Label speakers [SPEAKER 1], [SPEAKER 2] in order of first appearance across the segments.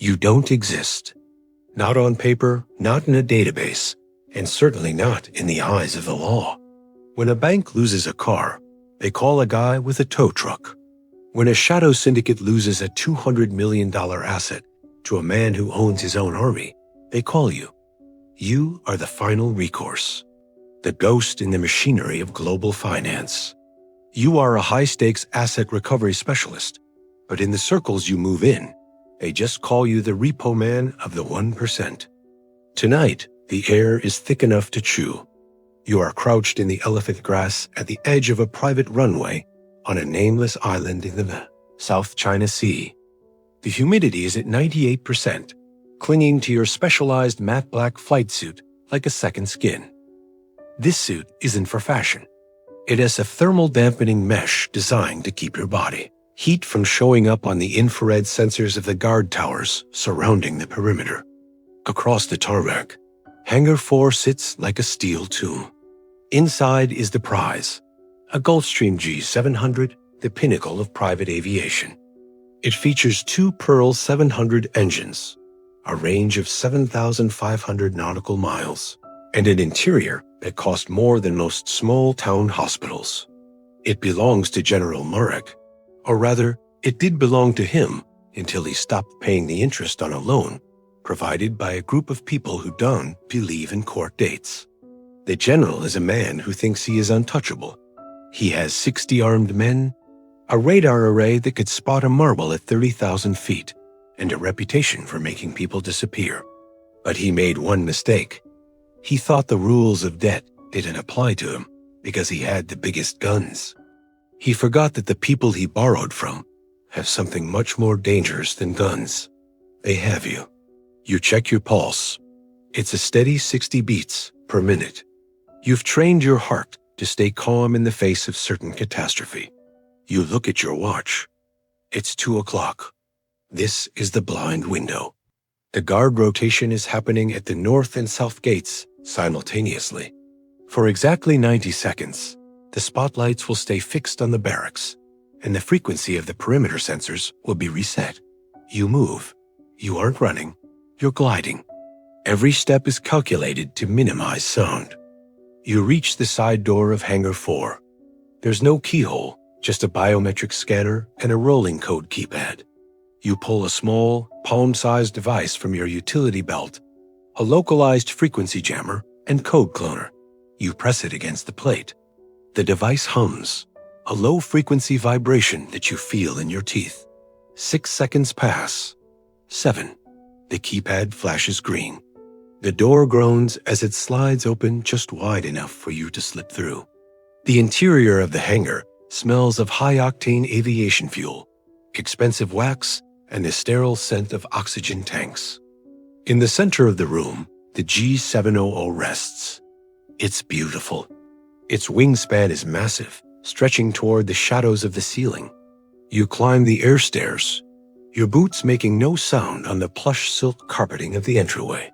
[SPEAKER 1] You don't exist. Not on paper, not in a database, and certainly not in the eyes of the law. When a bank loses a car, they call a guy with a tow truck. When a shadow syndicate loses a $200 million asset to a man who owns his own army, they call you. You are the final recourse, the ghost in the machinery of global finance. You are a high-stakes asset recovery specialist, but in the circles you move in, they just call you the repo man of the 1%. Tonight, the air is thick enough to chew. You are crouched in the elephant grass at the edge of a private runway on a nameless island in the South China Sea. The humidity is at 98%, clinging to your specialized matte black flight suit like a second skin. This suit isn't for fashion. It has a thermal dampening mesh designed to keep your body heat from showing up on the infrared sensors of the guard towers surrounding the perimeter. Across the tarmac, Hangar 4 sits like a steel tomb. Inside is the prize, a Gulfstream G700, the pinnacle of private aviation. It features two Pearl 700 engines, a range of 7,500 nautical miles, and an interior that cost more than most small-town hospitals. It belongs to General Murek, or rather, it did belong to him until he stopped paying the interest on a loan provided by a group of people who don't believe in court dates. The general is a man who thinks he is untouchable. He has 60 armed men, a radar array that could spot a marble at 30,000 feet, and a reputation for making people disappear. But he made one mistake. He thought the rules of debt didn't apply to him because he had the biggest guns. He forgot that the people he borrowed from have something much more dangerous than guns. They have you. You check your pulse. It's a steady 60 beats per minute. You've trained your heart to stay calm in the face of certain catastrophe. You look at your watch. It's 2 o'clock. This is the blind window. The guard rotation is happening at the north and south gates simultaneously. For exactly 90 seconds, the spotlights will stay fixed on the barracks, and the frequency of the perimeter sensors will be reset. You move. You aren't running. You're gliding. Every step is calculated to minimize sound. You reach the side door of Hangar 4. There's no keyhole, just a biometric scanner and a rolling code keypad. You pull a small, palm-sized device from your utility belt, a localized frequency jammer and code cloner. You press it against the plate. The device hums, a low-frequency vibration that you feel in your teeth. 6 seconds pass. 7. The keypad flashes green. The door groans as it slides open just wide enough for you to slip through. The interior of the hangar smells of high-octane aviation fuel, expensive wax, and the sterile scent of oxygen tanks. In the center of the room, the G700 rests. It's beautiful. Its wingspan is massive, stretching toward the shadows of the ceiling. You climb the air stairs, your boots making no sound on the plush silk carpeting of the entryway.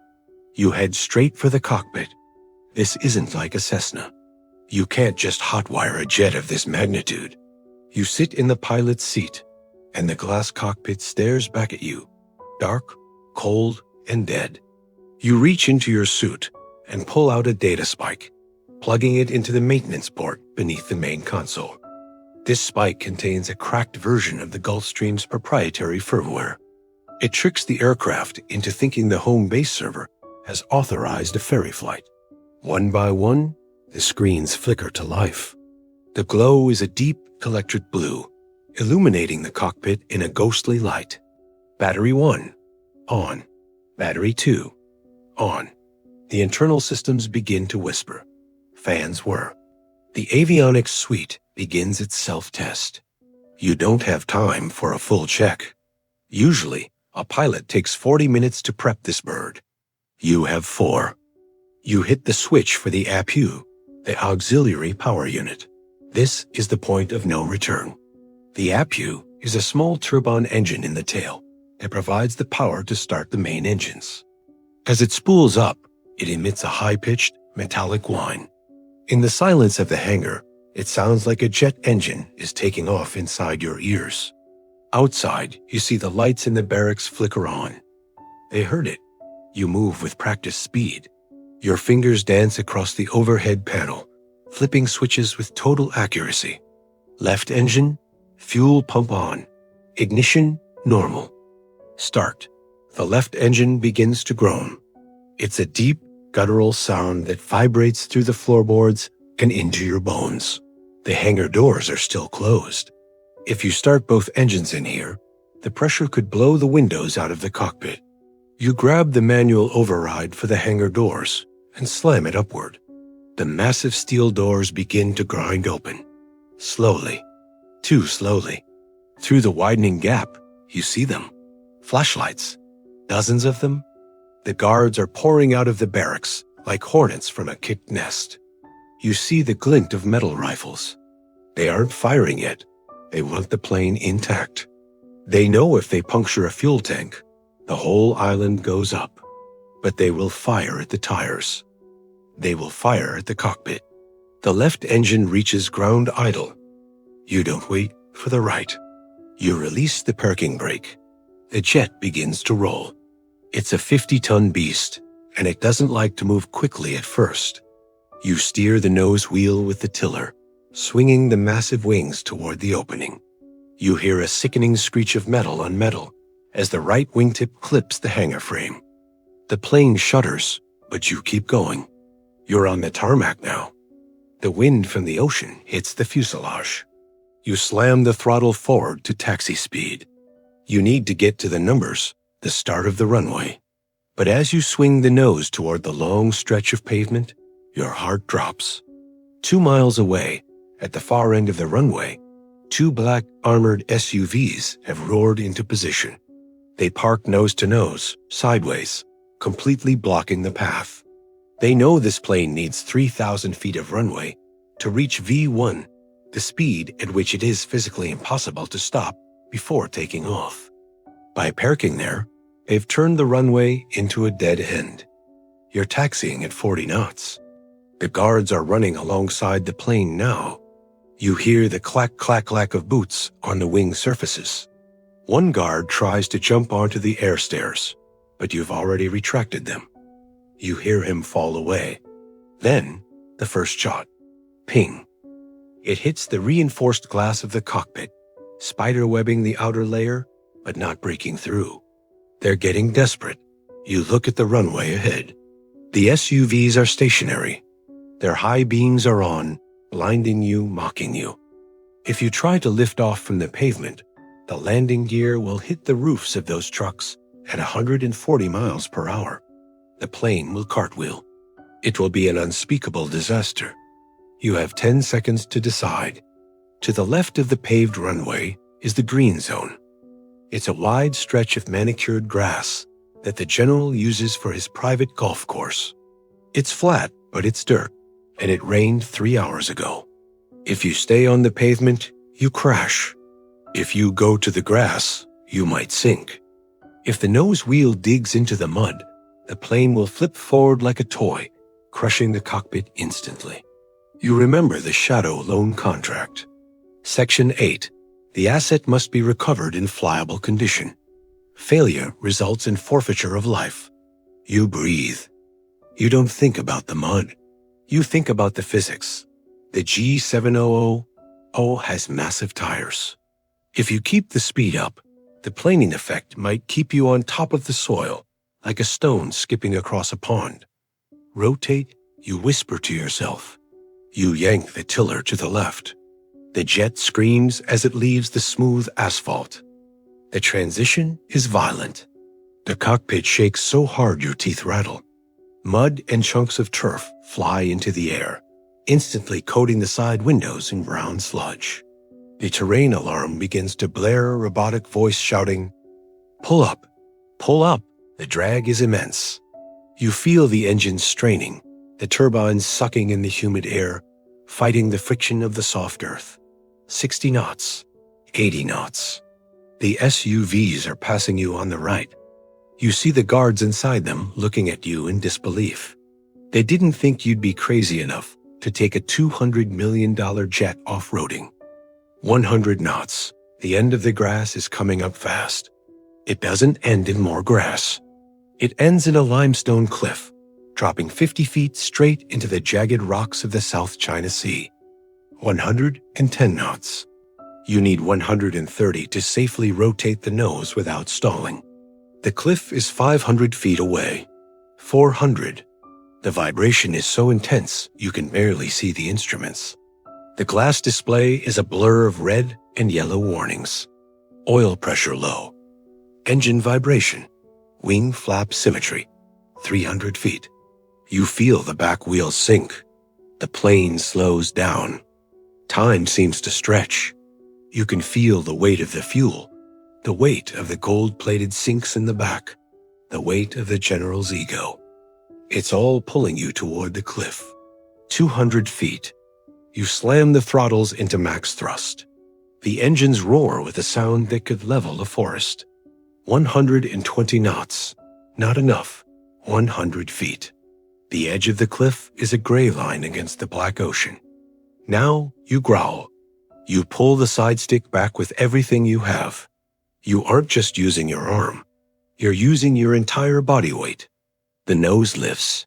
[SPEAKER 1] You head straight for the cockpit. This isn't like a Cessna. You can't just hotwire a jet of this magnitude. You sit in the pilot's seat, and the glass cockpit stares back at you, dark, cold, and dead. You reach into your suit and pull out a data spike, plugging it into the maintenance port beneath the main console. This spike contains a cracked version of the Gulfstream's proprietary firmware. It tricks the aircraft into thinking the home base server has authorized a ferry flight. One by one, the screens flicker to life. The glow is a deep electric blue, illuminating the cockpit in a ghostly light. Battery 1, on. Battery 2, on. The internal systems begin to whisper. Fans whir. The avionics suite begins its self-test. You don't have time for a full check. Usually, a pilot takes 40 minutes to prep this bird. You have 4. You hit the switch for the APU, the auxiliary power unit. This is the point of no return. The APU is a small turbine engine in the tail that provides the power to start the main engines. As it spools up, it emits a high-pitched, metallic whine. In the silence of the hangar, it sounds like a jet engine is taking off inside your ears. Outside, you see the lights in the barracks flicker on. They heard it. You move with practiced speed. Your fingers dance across the overhead panel, flipping switches with total accuracy. Left engine, fuel pump on. Ignition, normal. Start. The left engine begins to groan. It's a deep, guttural sound that vibrates through the floorboards and into your bones. The hangar doors are still closed. If you start both engines in here, the pressure could blow the windows out of the cockpit. You grab the manual override for the hangar doors and slam it upward. The massive steel doors begin to grind open. Slowly. Too slowly. Through the widening gap, you see them. Flashlights. Dozens of them. The guards are pouring out of the barracks like hornets from a kicked nest. You see the glint of metal rifles. They aren't firing yet. They want the plane intact. They know if they puncture a fuel tank, the whole island goes up. But they will fire at the tires. They will fire at the cockpit. The left engine reaches ground idle. You don't wait for the right. You release the parking brake. The jet begins to roll. It's a 50-ton beast, and it doesn't like to move quickly at first. You steer the nose wheel with the tiller, swinging the massive wings toward the opening. You hear a sickening screech of metal on metal as the right wingtip clips the hangar frame. The plane shudders, but you keep going. You're on the tarmac now. The wind from the ocean hits the fuselage. You slam the throttle forward to taxi speed. You need to get to the numbers, the start of the runway. But as you swing the nose toward the long stretch of pavement, your heart drops. 2 miles away, at the far end of the runway, 2 black armored SUVs have roared into position. They park nose to nose, sideways, completely blocking the path. They know this plane needs 3,000 feet of runway to reach V1, the speed at which it is physically impossible to stop before taking off. By parking there, they've turned the runway into a dead end. You're taxiing at 40 knots. The guards are running alongside the plane now. You hear the clack-clack-clack of boots on the wing surfaces. One guard tries to jump onto the air stairs, but you've already retracted them. You hear him fall away. Then, the first shot. Ping. It hits the reinforced glass of the cockpit, spiderwebbing the outer layer, but not breaking through. They're getting desperate. You look at the runway ahead. The SUVs are stationary. Their high beams are on, blinding you, mocking you. If you try to lift off from the pavement, the landing gear will hit the roofs of those trucks at 140 miles per hour. The plane will cartwheel. It will be an unspeakable disaster. You have 10 seconds to decide. To the left of the paved runway is the green zone. It's a wide stretch of manicured grass that the general uses for his private golf course. It's flat, but it's dirt, and it rained 3 hours ago. If you stay on the pavement, you crash. If you go to the grass, you might sink. If the nose wheel digs into the mud, the plane will flip forward like a toy, crushing the cockpit instantly. You remember the Shadow loan contract. Section 8. The asset must be recovered in flyable condition. Failure results in forfeiture of life. You breathe. You don't think about the mud. You think about the physics. The G700 has massive tires. If you keep the speed up, the planing effect might keep you on top of the soil, like a stone skipping across a pond. Rotate, you whisper to yourself. You yank the tiller to the left. The jet screams as it leaves the smooth asphalt. The transition is violent. The cockpit shakes so hard your teeth rattle. Mud and chunks of turf fly into the air, instantly coating the side windows in brown sludge. The terrain alarm begins to blare, a robotic voice shouting, "Pull up! Pull up! The drag is immense." You feel the engines straining, the turbines sucking in the humid air, fighting the friction of the soft earth. 60 knots, 80 knots. The SUVs are passing you on the right. You see the guards inside them looking at you in disbelief. They didn't think you'd be crazy enough to take a $200 million jet off-roading. 100 knots. The end of the grass is coming up fast. It doesn't end in more grass. It ends in a limestone cliff, dropping 50 feet straight into the jagged rocks of the South China Sea. 110 knots. You need 130 to safely rotate the nose without stalling. The cliff is 500 feet away. 400. The vibration is so intense you can barely see the instruments. The glass display is a blur of red and yellow warnings. Oil pressure low. Engine vibration. Wing flap symmetry. 300 feet. You feel the back wheels sink. The plane slows down. Time seems to stretch. You can feel the weight of the fuel, the weight of the gold-plated sinks in the back, the weight of the general's ego. It's all pulling you toward the cliff. 200 feet. You slam the throttles into max thrust. The engines roar with a sound that could level a forest. 120 knots. Not enough. 100 feet. The edge of the cliff is a gray line against the black ocean. Now you growl. You pull the side stick back with everything you have. You aren't just using your arm. You're using your entire body weight. The nose lifts.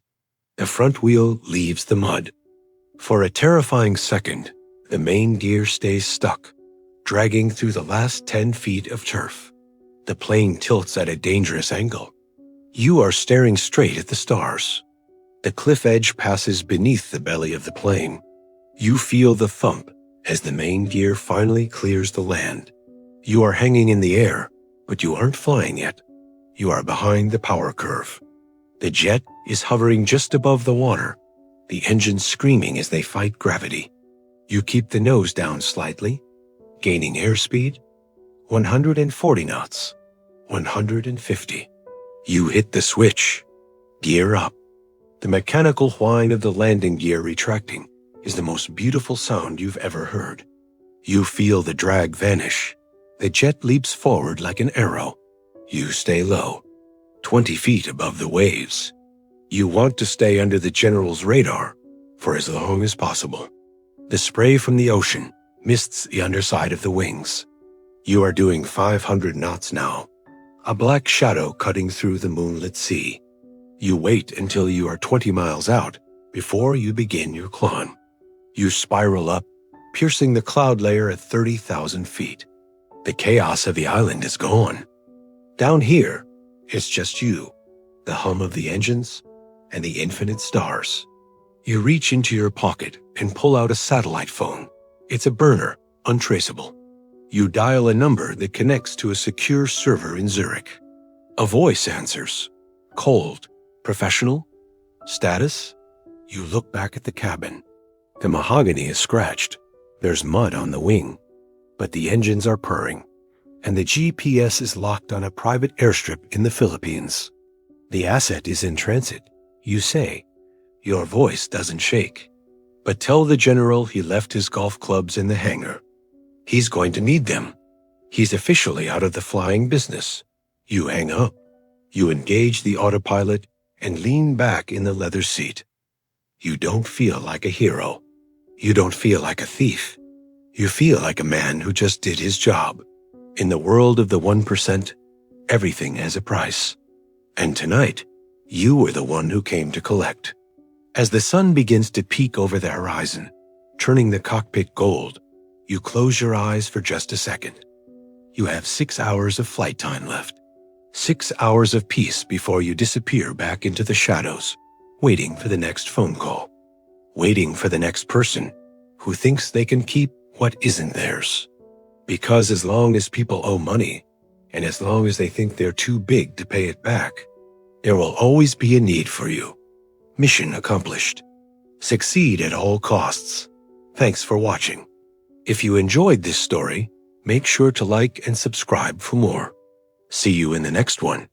[SPEAKER 1] The front wheel leaves the mud. For a terrifying second, the main gear stays stuck, dragging through the last 10 feet of turf. The plane tilts at a dangerous angle. You are staring straight at the stars. The cliff edge passes beneath the belly of the plane. You feel the thump as the main gear finally clears the land. You are hanging in the air, but you aren't flying yet. You are behind the power curve. The jet is hovering just above the water, the engines screaming as they fight gravity. You keep the nose down slightly, gaining airspeed. 140 knots. 150. You hit the switch. Gear up. The mechanical whine of the landing gear retracting is the most beautiful sound you've ever heard. You feel the drag vanish. The jet leaps forward like an arrow. You stay low, 20 feet above the waves. You want to stay under the general's radar for as long as possible. The spray from the ocean mists the underside of the wings. You are doing 500 knots now, a black shadow cutting through the moonlit sea. You wait until you are 20 miles out before you begin your climb. You spiral up, piercing the cloud layer at 30,000 feet. The chaos of the island is gone. Down here, it's just you, the hum of the engines, and the infinite stars. You reach into your pocket and pull out a satellite phone. It's a burner, untraceable. You dial a number that connects to a secure server in Zurich. A voice answers. Cold. Professional? Status? You look back at the cabin. The mahogany is scratched. There's mud on the wing. But the engines are purring, and the GPS is locked on a private airstrip in the Philippines. The asset is in transit, you say. Your voice doesn't shake. But tell the general he left his golf clubs in the hangar. He's going to need them. He's officially out of the flying business. You hang up. You engage the autopilot and lean back in the leather seat. You don't feel like a hero. You don't feel like a thief. You feel like a man who just did his job. In the world of the 1%, everything has a price. And tonight, you were the one who came to collect. As the sun begins to peek over the horizon, turning the cockpit gold, you close your eyes for just a second. You have 6 hours of flight time left. 6 hours of peace before you disappear back into the shadows, waiting for the next phone call. Waiting for the next person who thinks they can keep what isn't theirs. Because as long as people owe money, and as long as they think they're too big to pay it back, there will always be a need for you. Mission accomplished. Succeed at all costs. Thanks for watching. If you enjoyed this story, make sure to like and subscribe for more. See you in the next one.